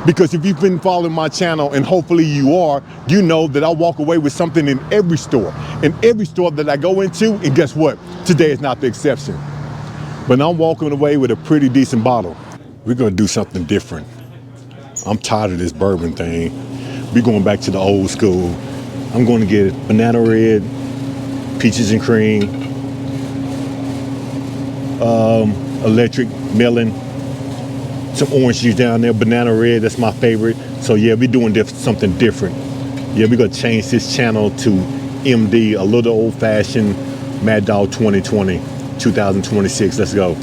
Because if you've been following my channel, and hopefully you are, you know that I walk away with something in every store. In every store that I go into, and guess what? Today is not the exception. But I'm walking away with a pretty decent bottle. We're gonna do something different. I'm tired of this bourbon thing. We're going back to the old school. I'm going to get banana red, peaches and cream, electric melon, some orange juice down there, banana red, that's my favorite. So yeah, we're doing something different. Yeah, we're gonna change this channel to MD, A Little Old Fashioned Mad Dog 2026. Let's go.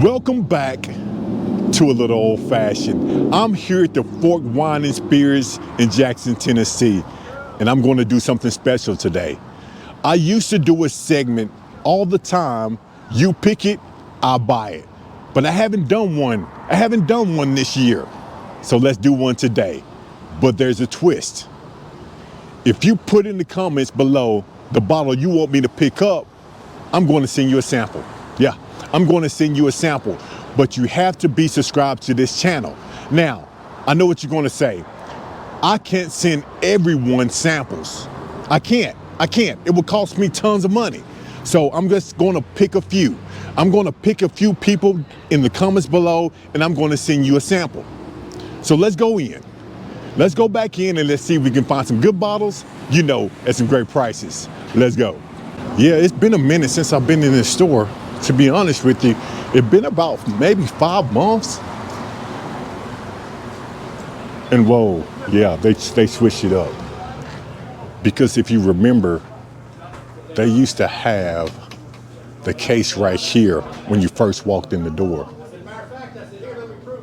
Welcome back to A Little Old Fashioned. I'm here at the Fork Wine and Spirits in Jackson, Tennessee, and I'm going to do something special today. I used to do a segment all the time, you pick it, I buy it. But I haven't done one. I haven't done one this year. So let's do one today. But there's a twist. If you put in the comments below the bottle you want me to pick up, I'm going to send you a sample. Yeah, I'm going to send you a sample. But you have to be subscribed to this channel. Now, I know what you're going to say. I can't send everyone samples. I can't. It would cost me tons of money. So I'm just going to pick a few. I'm going to pick a few people in the comments below, and I'm going to send you a sample. So let's go in. Let's go back in and let's see if we can find some good bottles, you know, at some great prices. Let's go. Yeah, it's been a minute since I've been in this store. To be honest with you, it's been about maybe 5 months. And whoa, yeah, they switched it up. Because if you remember, they used to have the case right here when you first walked in the door.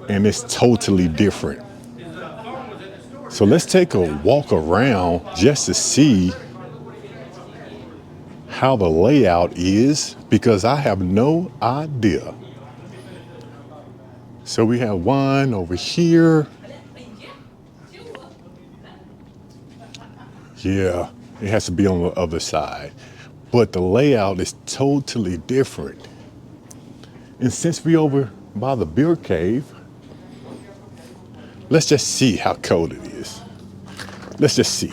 And it's totally different. So let's take a walk around just to see how the layout is, because I have no idea. So we have wine over here. Yeah, it has to be on the other side. But the layout is totally different. And since we over by the beer cave, let's just see how cold it is. Let's just see.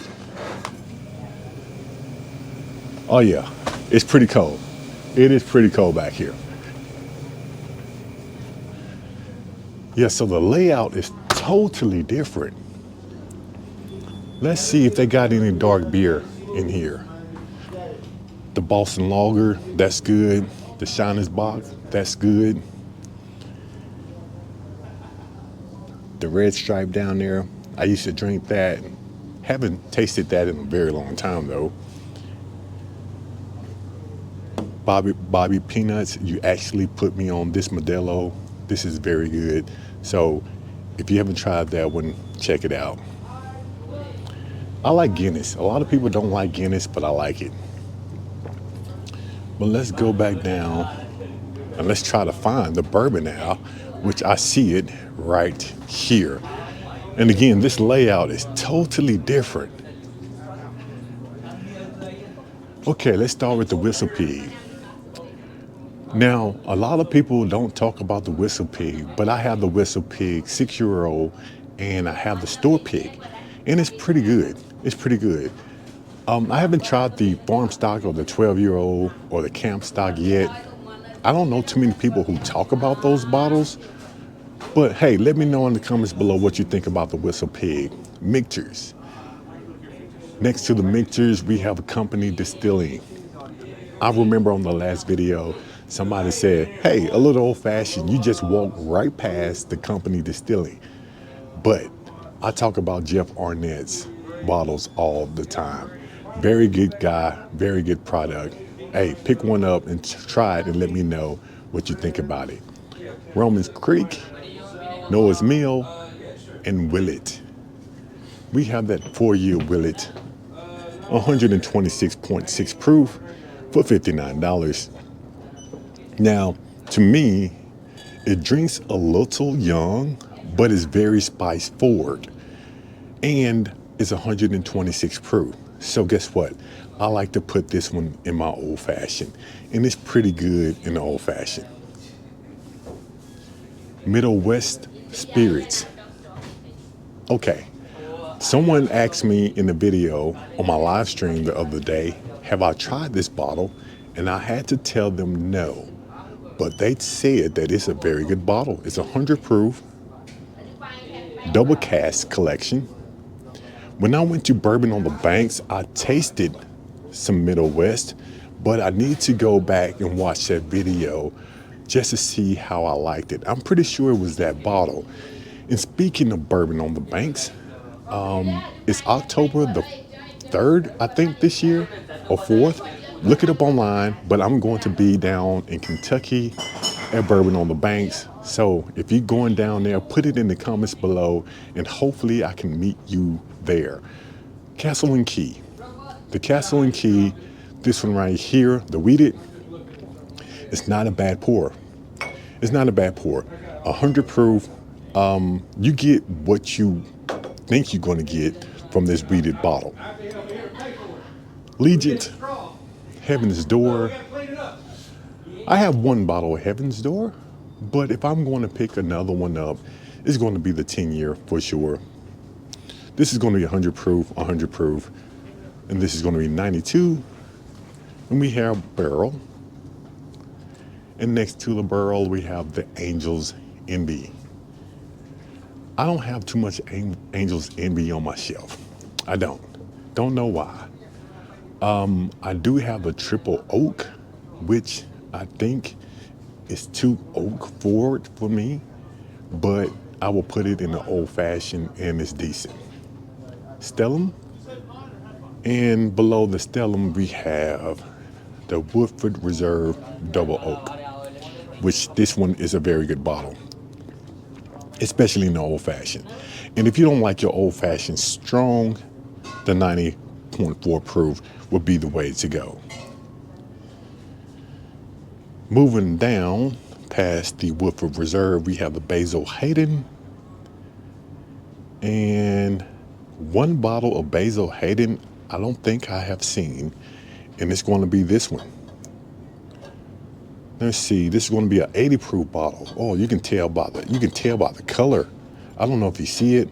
Oh yeah, it's pretty cold. It is pretty cold back here. Yeah, so the layout is totally different. Let's see if they got any dark beer in here. The Boston Lager, that's good. The Shiner's Box, that's good. The Red Stripe down there, I used to drink that. Haven't tasted that in a very long time though. Bobby Peanuts, you actually put me on this Modelo. This is very good. So if you haven't tried that one, check it out. I like Guinness. A lot of people don't like Guinness, but I like it. But let's go back down and let's try to find the bourbon now, which I see it right here. And again, this layout is totally different. Okay, let's start with the Whistle Pig. Now, a lot of people don't talk about the Whistle Pig, but I have the Whistle Pig 6-year-old and I have the Store Pig, and it's pretty good. It's pretty good. I haven't tried the farm stock or the 12-year-old or the camp stock yet. I don't know too many people who talk about those bottles, but hey, let me know in the comments below what you think about the Whistle Pig. Mixers. Next to the mixers, we have a company distilling. I remember on the last video, somebody said, hey, A Little Old Fashioned, you just walk right past the company distilling. But I talk about Jeff Arnett's bottles all the time. Very good guy, very good product. Hey, pick one up and try it and let me know what you think about it. Romans Creek, Noah's Mill, and Willet. We have that 4-year Willet, 126.6 proof for $59. Now, to me, it drinks a little young, but it's very spice forward. And it's 126 proof. So guess what? I like to put this one in my Old Fashioned, and it's pretty good in the Old Fashioned. Middle West spirits. Okay, someone asked me in the video on my live stream the other day, have I tried this bottle? And I had to tell them no. But they said that it's a very good bottle. It's 100 proof, double cask collection. When I went to Bourbon on the Banks, I tasted some Middle West, but I need to go back and watch that video just to see how I liked it. I'm pretty sure it was that bottle. And speaking of Bourbon on the Banks, it's October the 3rd, I think, this year, or 4th. Look it up online, but I'm going to be down in Kentucky at Bourbon on the Banks. So if you're going down there, put it in the comments below, and hopefully I can meet you there. Castle and Key. The Castle and Key, this one right here, the wheated, it's not a bad pour. It's not a bad pour. 100 proof. You get what you think you're going to get from this wheated bottle. Legent, Heaven's Door. I have one bottle of Heaven's Door, but if I'm going to pick another one up, it's going to be the 10-year for sure. This is going to be 100 proof, and this is going to be 92. And we have Barrel. And next to the Barrel, we have the Angel's Envy. I don't have too much Angel's Envy on my shelf. I don't. Don't know why. I do have a triple oak, which I think is too oak forward for me, but I will put it in the old fashioned and it's decent. Stellum, and below the Stellum we have the Woodford Reserve Double Oak, which this one is a very good bottle, especially in the old fashioned. And if you don't like your old fashioned strong, the 90.4 proof would be the way to go. Moving down past the Woodford Reserve, we have the Basil Hayden, and one bottle of Basil Hayden I don't think I have seen, and it's going to be this one. Let's see, this is going to be an 80 proof bottle. Oh, you can tell by the color. I don't know if you see it.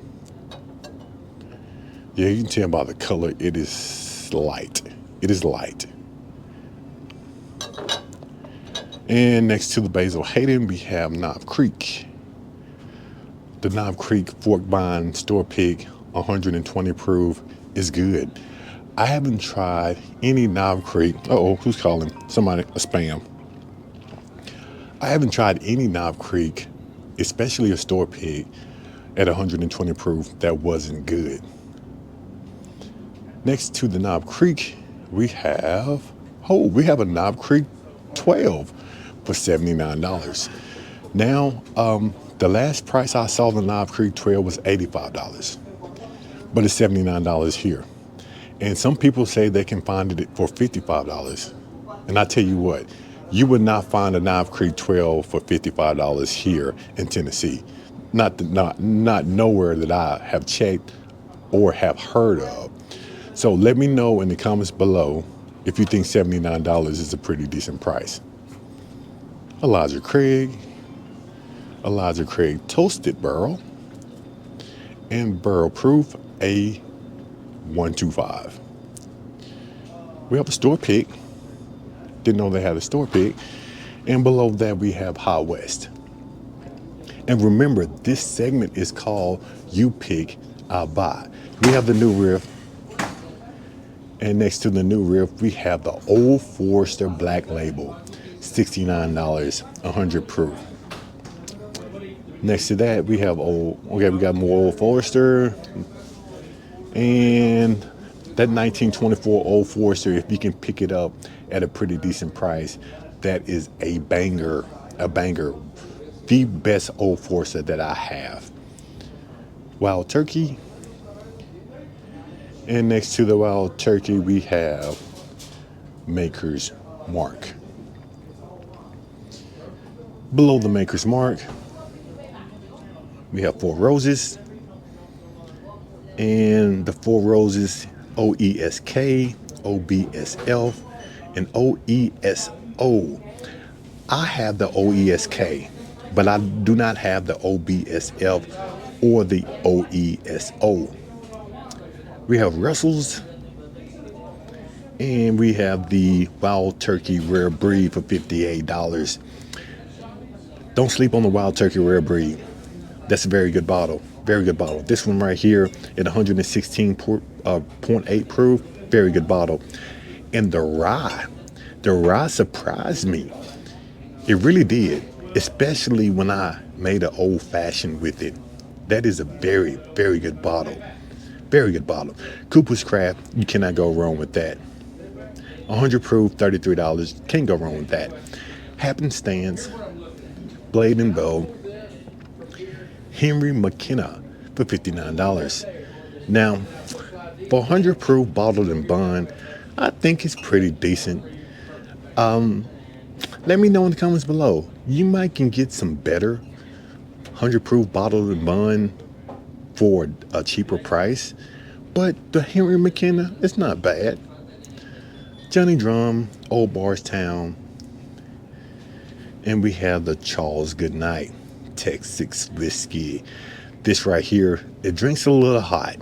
Yeah, you can tell by the color. It is light. It is light. And next to the Basil Hayden, we have Knob Creek. The Knob Creek Fork Bind Store Pick 120 proof is good. I haven't tried any Knob Creek. Uh-oh, who's calling? Somebody, a spam. I haven't tried any Knob Creek, especially a store pick at 120 proof that wasn't good. Next to the Knob Creek, we have a Knob Creek 12 for $79. Now, the last price I saw the Knob Creek 12 was $85, but it's $79 here. And some people say they can find it for $55. And I tell you what, you would not find a Knob Creek 12 for $55 here in Tennessee. Not nowhere that I have checked or have heard of. So let me know in the comments below if you think $79 is a pretty decent price. Elijah Craig Toasted Barrel, and Barrel Proof A125. We have a store pick. Didn't know they had a store pick. And below that we have High West. And remember, this segment is called You Pick, I Buy. We have the new riff. And next to the new riff, we have the Old Forester Black Label, $69, 100 proof. Next to that, we got more Old Forester. And that 1924 Old Forester, if you can pick it up at a pretty decent price, that is a banger, the best Old Forester that I have. Wild Turkey. And next to the Wild Turkey, we have Maker's Mark. Below the Maker's Mark, we have Four Roses. And the Four Roses OESK, OBSF, and OESO. I have the OESK. but I do not have the OBSF or the OESO. We have Russell's, and we have the Wild Turkey Rare Breed for $58. Don't sleep on the Wild Turkey Rare Breed. That's a very good bottle. Very good bottle. This one right here at 116.8 proof. Very good bottle. And the rye surprised me. It really did, especially when I made an old fashioned with it. That is a very, very good bottle. Very good bottle. Cooper's Craft, you cannot go wrong with that. 100 proof, $33. Can't go wrong with that. Happenstance, Blade and Bow, Henry McKenna for $59. Now, for 100 proof bottled and bond, I think it's pretty decent. Let me know in the comments below. You might can get some better 100 proof bottled and bond for a cheaper price, but the Henry McKenna, it's not bad. Johnny Drum, Old Bardstown, and we have the Charles Goodnight Texas whiskey. This right here, it drinks a little hot.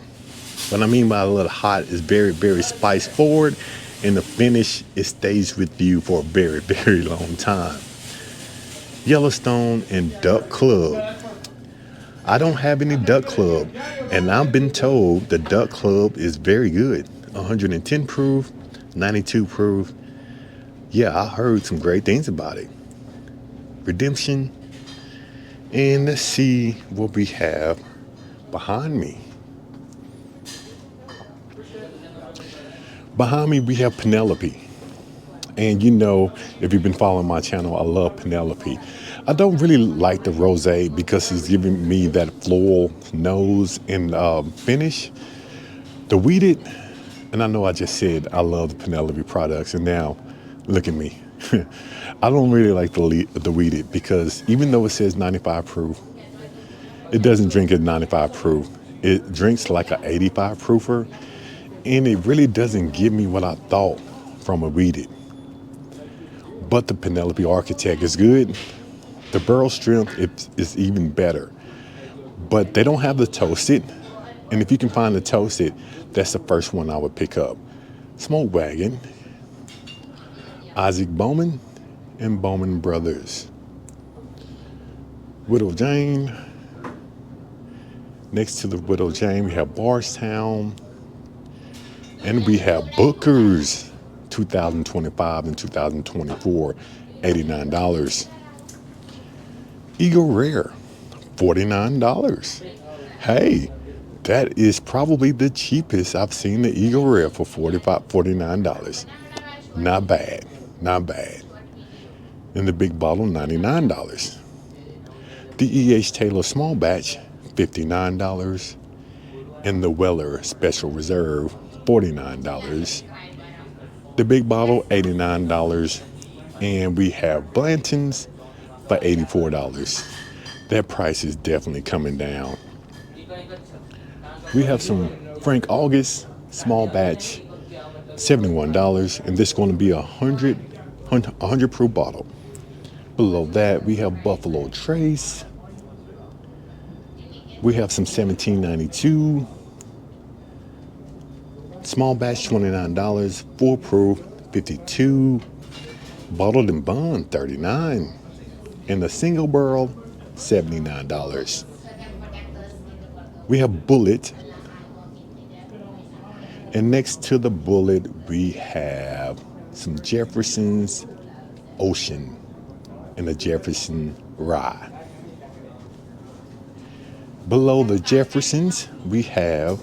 What I mean by a little hot is very, very spice forward, and the finish, it stays with you for a very, very long time. Yellowstone and Duck Club. I don't have any Duck Club, and I've been told the Duck Club is very good. 110 proof, 92 proof. Yeah, I heard some great things about it. Redemption. And let's see what we have behind me. Behind me, we have Penelope. And you know, if you've been following my channel, I love Penelope. I don't really like the rosé because it's giving me that floral nose and finish. The weeded, and I know I just said I love the Penelope products, and now look at me. I don't really like the weeded because even though it says 95 proof, it doesn't drink at 95 proof. It drinks like an 85 proofer, and it really doesn't give me what I thought from a weeded. But the Penelope Architect is good. The barrel strength is even better. But they don't have the toasted. And if you can find the toasted, that's the first one I would pick up. Smoke Wagon, Isaac Bowman, and Bowman Brothers. Widow Jane. Next to the Widow Jane, we have Bardstown. And we have Booker's 2025 and 2024, $89. Eagle Rare, $49. Hey, that is probably the cheapest I've seen the Eagle Rare for $49. Not bad, not bad. And the big bottle, $99. The E.H. Taylor Small Batch, $59. And the Weller Special Reserve, $49. The big bottle, $89. And we have Blanton's for $84. That price is definitely coming down. We have some Frank August Small Batch, $71. And this is going to be a 100 proof bottle. Below that, we have Buffalo Trace. We have some 1792. Small batch, $29. Full proof, $52. Bottled and bond, $39. And the single barrel, $79. We have Bullet. And next to the Bullet, we have some Jefferson's Ocean and the Jefferson Rye. Below the Jeffersons, we have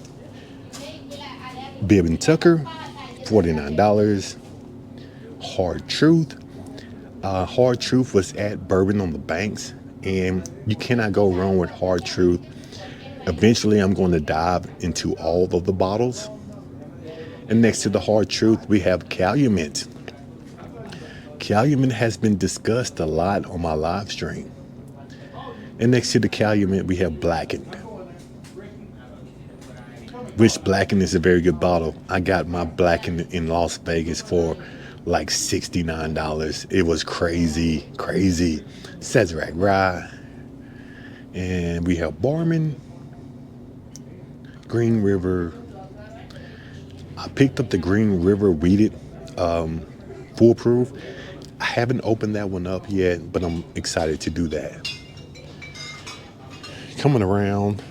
Bibb and Tucker, $49. Hard Truth. Hard Truth was at Bourbon on the Banks, and you cannot go wrong with Hard Truth. Eventually, I'm going to dive into all of the bottles. And next to the Hard Truth, we have Calumet. Calumet has been discussed a lot on my live stream. And next to the Calumet, we have Blackened. Which Blackened is a very good bottle. I got my Blackened in Las Vegas for like $69. It was crazy, crazy. Sazerac rye. And we have Bourbon, Green River. I picked up the Green River Weeded Foolproof. I haven't opened that one up yet, but I'm excited to do that. Coming around,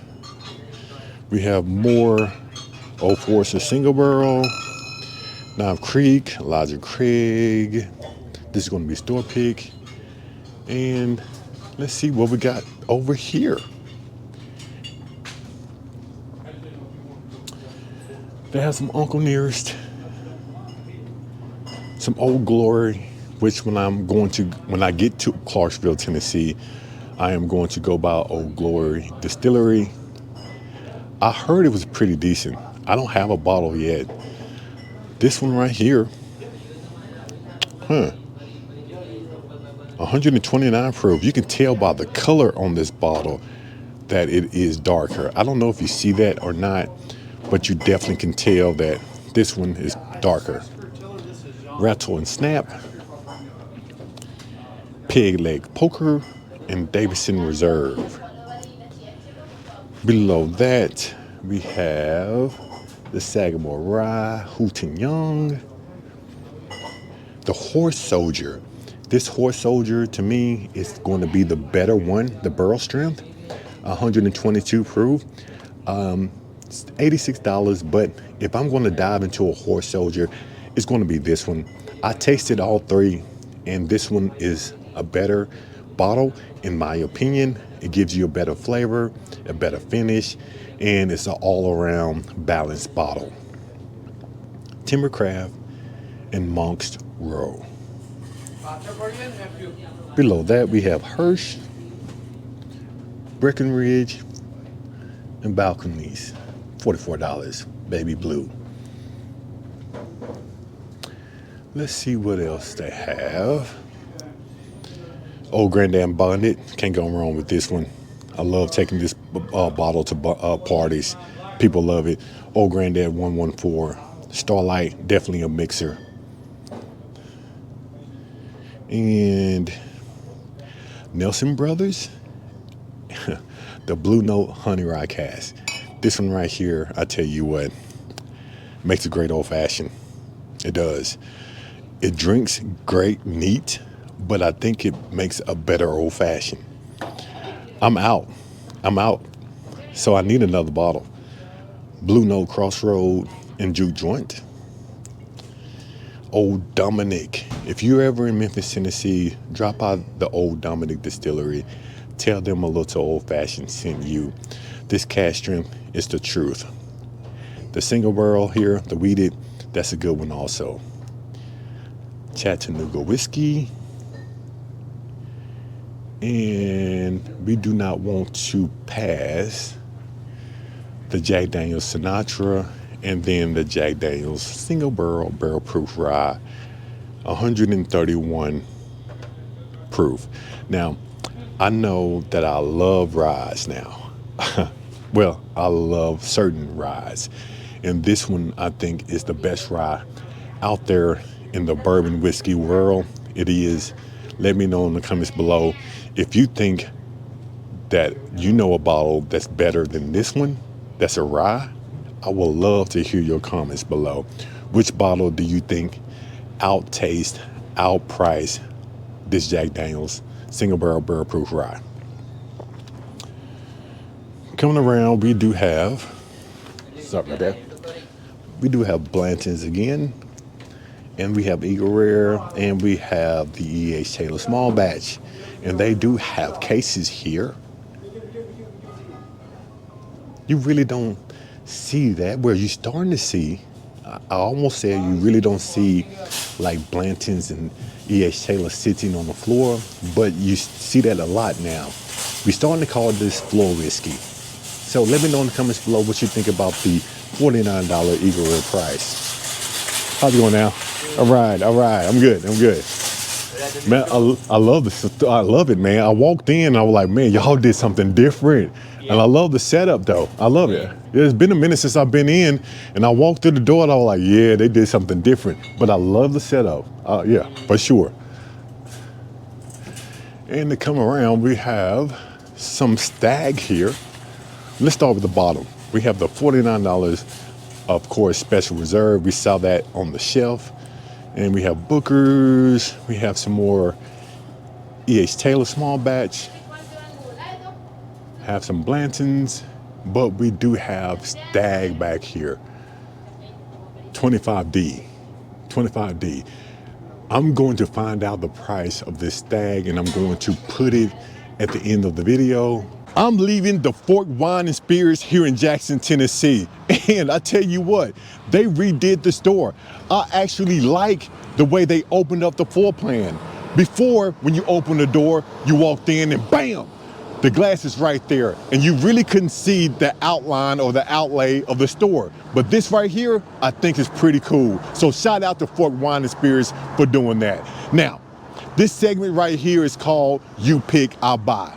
we have more Old Forester Single Barrel, Knob Creek, Elijah Craig. This is going to be store pick. And let's see what we got over here. They have some Uncle Nearest, some Old Glory, which when I get to Clarksville, Tennessee, I am going to go by Old Glory Distillery. I heard it was pretty decent. I don't have a bottle yet. This one right here, 129 proof. You can tell by the color on this bottle that it is darker. I don't know if you see that or not, but you definitely can tell that this one is darker. Rattle and Snap, Peg Leg Poker, and Davidson Reserve. Below that, we have the Sagamore Rye, Hooten Young, the Horse Soldier. This Horse Soldier, to me, is going to be the better one, the barrel strength, 122 proof. It's $86, but if I'm going to dive into a Horse Soldier, it's going to be this one. I tasted all three, and this one is a better bottle, in my opinion. It gives you a better flavor, a better finish, and it's an all-around balanced bottle. Timbercraft and Monk's Row. Below that, we have Hirsch, Breckenridge, and Balconies. $44, baby blue. Let's see what else they have. Old Granddad Bonded. Can't go wrong with this one. I love taking this bottle to parties. People love it. Old Granddad 114. Starlight, definitely a mixer. And Nelson Brothers, the Blue Note Honey Rye Cask. This one right here, I tell you what, makes a great old fashioned. It does. It drinks great neat, but I think it makes a better old fashioned. I'm out. So I need another bottle. Blue Note Crossroad and Juke Joint. Old Dominic. If you're ever in Memphis, Tennessee, drop by the Old Dominic Distillery. Tell them a little old fashioned sent you. This cask strength is the truth. The single barrel here, the weeded, that's a good one also. Chattanooga whiskey. And we do not want to pass the Jack Daniel's Sinatra and then the Jack Daniel's single barrel proof rye, 131 proof. Now, I know that I love ryes now. Well, I love certain ryes. And this one, I think, is the best rye out there in the bourbon whiskey world. It is. Let me know in the comments below if you think that you know a bottle that's better than this one, that's a rye. I would love to hear your comments below. Which bottle do you think outtaste, outprice this Jack Daniel's single barrel proof rye? Coming around, we do have, sorry about that, we do have Blanton's again, and we have Eagle Rare, and we have the E.H. Taylor Small Batch, and they do have cases here. You really don't see that. Where you're starting to see, I almost said you really don't see like Blanton's and E.H. Taylor sitting on the floor, but you see that a lot now. We're starting to call this floor whiskey. So let me know in the comments below what you think about the $49 Eagle Rare price. How's it going now? All right. I'm good. Man, I love this. I love it, man. I walked in, I was like, man, y'all did something different. And I love the setup though. I love it. It's been a minute since I've been in, and I walked through the door and I was like, yeah, they did something different. But I love the setup. Yeah, for sure. And to come around, we have some Stag here. Let's start with the bottom. We have the $49, of course, special reserve. We saw that on the shelf. And we have Booker's. We have some more E.H. Taylor small batch. Have some Blantons, but we do have Stag back here. 25D. 25D. I'm going to find out the price of this Stag, and I'm going to put it at the end of the video. I'm leaving the Fork Wine and Spirits here in Jackson, Tennessee. And I tell you what, they redid the store. I actually like the way they opened up the floor plan. Before, when you open the door, you walked in and bam, the glass is right there. And you really couldn't see the outline or the outlay of the store. But this right here, I think is pretty cool. So shout out to Fork Wine and Spirits for doing that. Now, this segment right here is called You Pick, I Buy.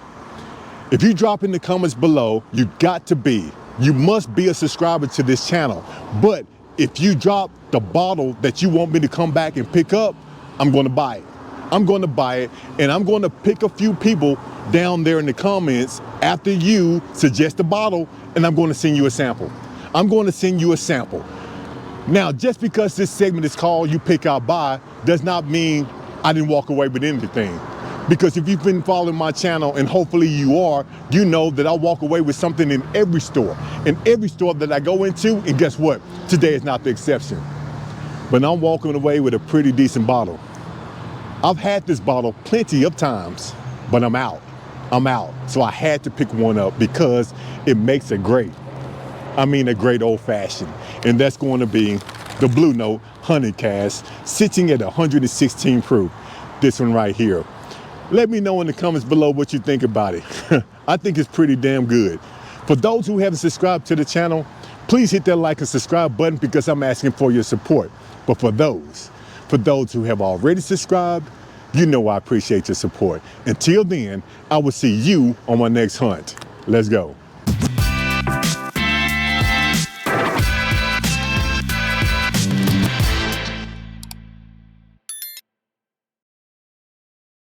If you drop in the comments below, you must be a subscriber to this channel. But if you drop the bottle that you want me to come back and pick up, I'm going to buy it. I'm going to buy it, and I'm going to pick a few people down there in the comments after you suggest a bottle, and I'm going to send you a sample. I'm going to send you a sample. Now, just because this segment is called You Pick, I Buy does not mean I didn't walk away with anything. Because if you've been following my channel, and hopefully you are, you know that I walk away with something in every store. In every store that I go into, and guess what? Today is not the exception. But I'm walking away with a pretty decent bottle. I've had this bottle plenty of times, but I'm out. So I had to pick one up because it makes a great old fashioned. And that's going to be the Blue Note Honey Cask, sitting at 116 proof. This one right here. Let me know in the comments below what you think about it. I think it's pretty damn good. For those who haven't subscribed to the channel, please hit that like and subscribe button because I'm asking for your support. But for those who have already subscribed, you know I appreciate your support. Until then, I will see you on my next hunt. Let's go.